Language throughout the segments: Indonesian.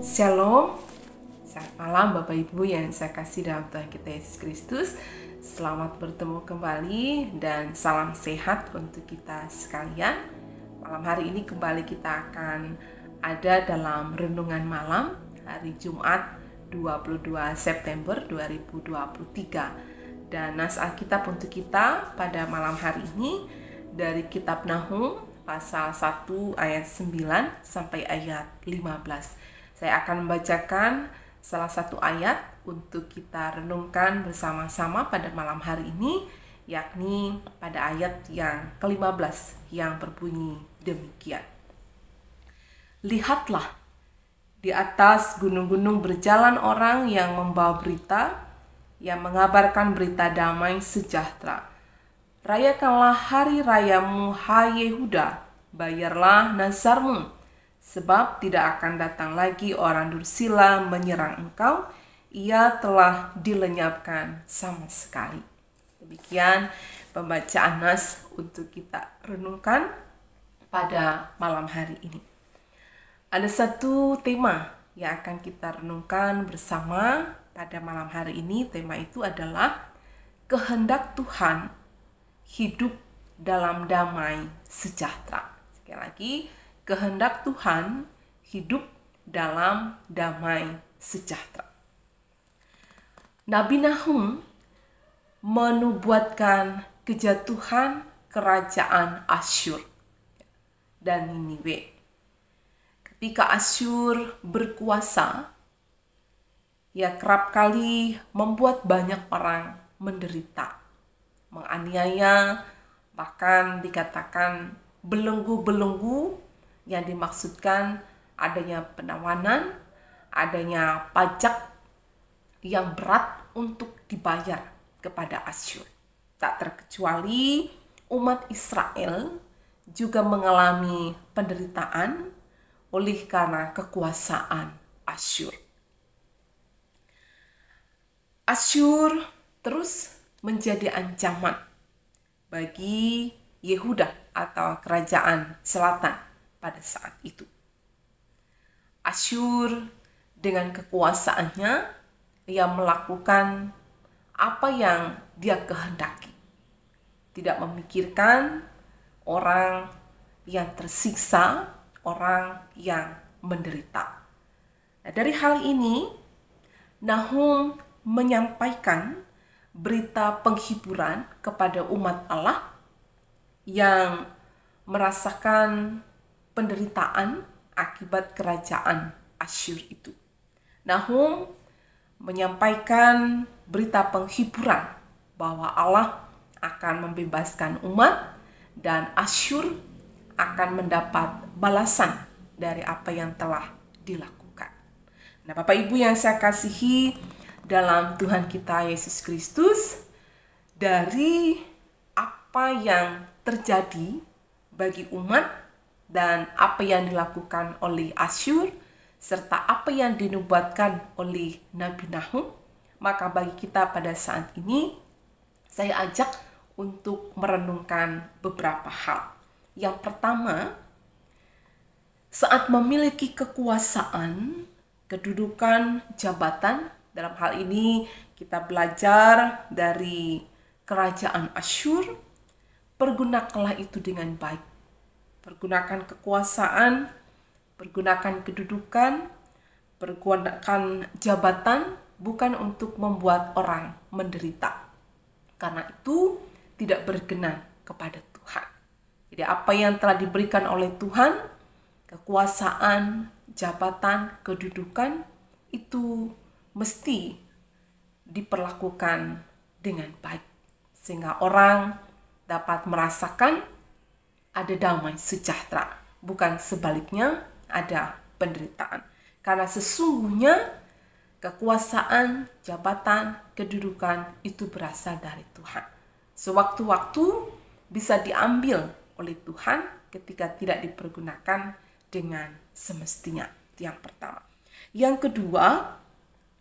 Shalom, selamat malam Bapak Ibu yang saya kasih dalam Tuhan kita Yesus Kristus. Selamat bertemu kembali dan salam sehat untuk kita sekalian. Malam hari ini kembali kita akan ada dalam renungan malam hari Jumat 22 September 2023. Dan nas Alkitab untuk kita pada malam hari ini dari kitab Nahum pasal 1 ayat 9 sampai ayat 15. Saya akan membacakan salah satu ayat untuk kita renungkan bersama-sama pada malam hari ini, yakni pada ayat yang ke-15 yang berbunyi demikian. Lihatlah, di atas gunung-gunung berjalan orang yang membawa berita, yang mengabarkan berita damai sejahtera. Rayakanlah hari rayamu, hai Yehuda, bayarlah nazarmu, sebab tidak akan datang lagi orang dursila menyerang engkau, ia telah dilenyapkan sama sekali. Demikian pembacaan nas untuk kita renungkan pada malam hari ini. Ada satu tema yang akan kita renungkan bersama pada malam hari ini. Tema itu adalah kehendak Tuhan hidup dalam damai sejahtera. Sekali lagi, kehendak Tuhan hidup dalam damai sejahtera. Nabi Nahum menubuatkan kejatuhan kerajaan Asyur dan Niniwe. Ketika Asyur berkuasa, ia kerap kali membuat banyak orang menderita, menganiaya, bahkan dikatakan belenggu-belenggu yang dimaksudkan adanya penawanan, adanya pajak yang berat untuk dibayar kepada Asyur. Tak terkecuali umat Israel juga mengalami penderitaan oleh karena kekuasaan Asyur. Asyur terus menjadi ancaman bagi Yehuda atau kerajaan selatan pada saat itu. Asyur dengan kekuasaannya, ia melakukan apa yang dia kehendaki. Tidak memikirkan orang yang tersiksa, orang yang menderita. Nah, dari hal ini, Nahum menyampaikan berita penghiburan kepada umat Allah yang merasakan penderitaan akibat kerajaan Asyur itu. Nahum menyampaikan berita penghiburan bahwa Allah akan membebaskan umat dan Asyur akan mendapat balasan dari apa yang telah dilakukan. Nah, Bapak Ibu yang saya kasihi dalam Tuhan kita Yesus Kristus, dari apa yang terjadi bagi umat dan apa yang dilakukan oleh Asyur serta apa yang dinubuatkan oleh Nabi Nahum, maka bagi kita pada saat ini saya ajak untuk merenungkan beberapa hal. Yang pertama, saat memiliki kekuasaan, kedudukan, jabatan, dalam hal ini kita belajar dari kerajaan Asyur, pergunakanlah itu dengan baik. Pergunakan kekuasaan, pergunakan kedudukan, pergunakan jabatan bukan untuk membuat orang menderita. Karena itu tidak berkenan kepada Tuhan. Jadi apa yang telah diberikan oleh Tuhan, kekuasaan, jabatan, kedudukan, itu mesti diperlakukan dengan baik. Sehingga orang dapat merasakan ada damai sejahtera, bukan sebaliknya ada penderitaan. Karena sesungguhnya kekuasaan, jabatan, kedudukan itu berasal dari Tuhan. Sewaktu-waktu bisa diambil oleh Tuhan ketika tidak dipergunakan dengan semestinya. Itu yang pertama. Yang kedua,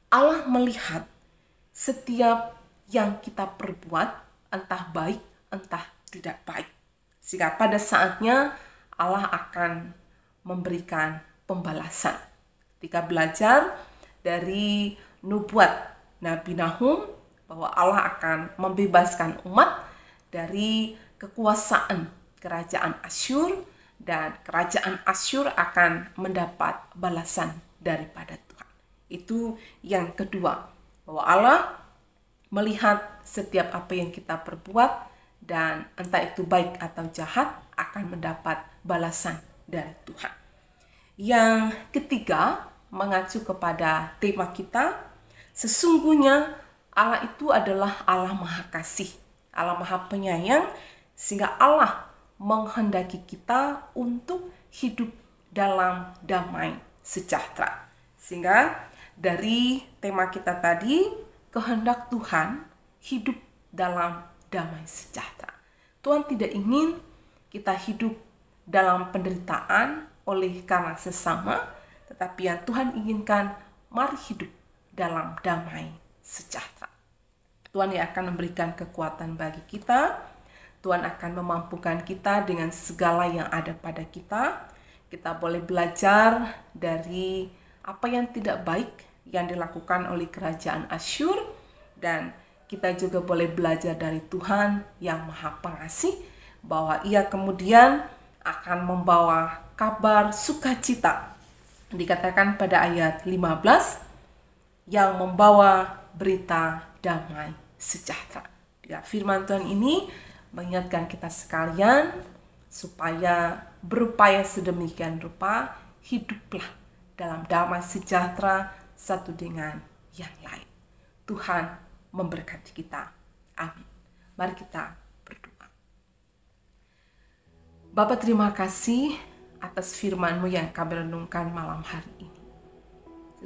Allah melihat setiap yang kita perbuat, entah baik, entah tidak baik. Sehingga pada saatnya Allah akan memberikan pembalasan. Ketika belajar dari nubuat Nabi Nahum bahwa Allah akan membebaskan umat dari kekuasaan kerajaan Asyur, dan kerajaan Asyur akan mendapat balasan daripada Tuhan. Itu yang kedua, bahwa Allah melihat setiap apa yang kita perbuat, dan entah itu baik atau jahat akan mendapat balasan dari Tuhan. Yang ketiga, mengacu kepada tema kita, sesungguhnya Allah itu adalah Allah Maha Kasih, Allah Maha Penyayang, sehingga Allah menghendaki kita untuk hidup dalam damai sejahtera. Sehingga dari tema kita tadi, kehendak Tuhan hidup dalam damai sejahtera. Tuhan tidak ingin kita hidup dalam penderitaan oleh karena sesama, tetapi yang Tuhan inginkan, mari hidup dalam damai sejahtera. Tuhan yang akan memberikan kekuatan bagi kita. Tuhan akan memampukan kita dengan segala yang ada pada kita. Kita boleh belajar dari apa yang tidak baik yang dilakukan oleh kerajaan Asyur, dan kita juga boleh belajar dari Tuhan yang Maha Pengasih, bahwa Ia kemudian akan membawa kabar sukacita. Dikatakan pada ayat 15, yang membawa berita damai sejahtera. Ya, firman Tuhan ini mengingatkan kita sekalian supaya berupaya sedemikian rupa hiduplah dalam damai sejahtera satu dengan yang lain. Tuhan memberkati kita. Amin. Mari kita berdoa. Bapa, terima kasih atas firman-Mu yang kami renungkan malam hari ini.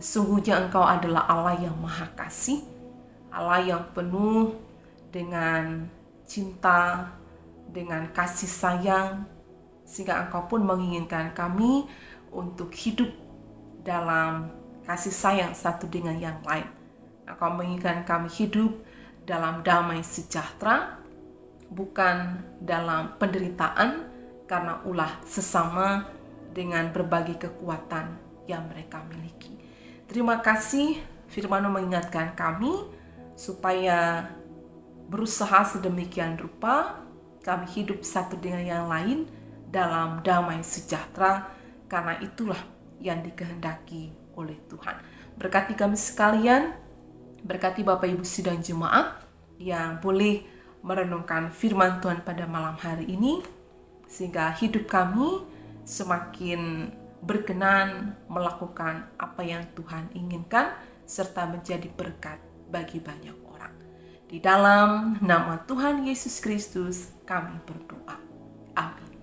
Sesungguhnya Engkau adalah Allah yang Maha Kasih, Allah yang penuh dengan cinta, dengan kasih sayang, sehingga Engkau pun menginginkan kami untuk hidup dalam kasih sayang satu dengan yang lain. Engkau menginginkan kami hidup dalam damai sejahtera, bukan dalam penderitaan karena ulah sesama dengan berbagai kekuatan yang mereka miliki. Terima kasih firman-Mu mengingatkan kami supaya berusaha sedemikian rupa kami hidup satu dengan yang lain dalam damai sejahtera, karena itulah yang dikehendaki oleh Tuhan. Berkati kami sekalian, berkati Bapak Ibu sidang jemaat yang boleh merenungkan firman Tuhan pada malam hari ini, sehingga hidup kami semakin berkenan melakukan apa yang Tuhan inginkan, serta menjadi berkat bagi banyak orang. Di dalam nama Tuhan Yesus Kristus kami berdoa. Amin.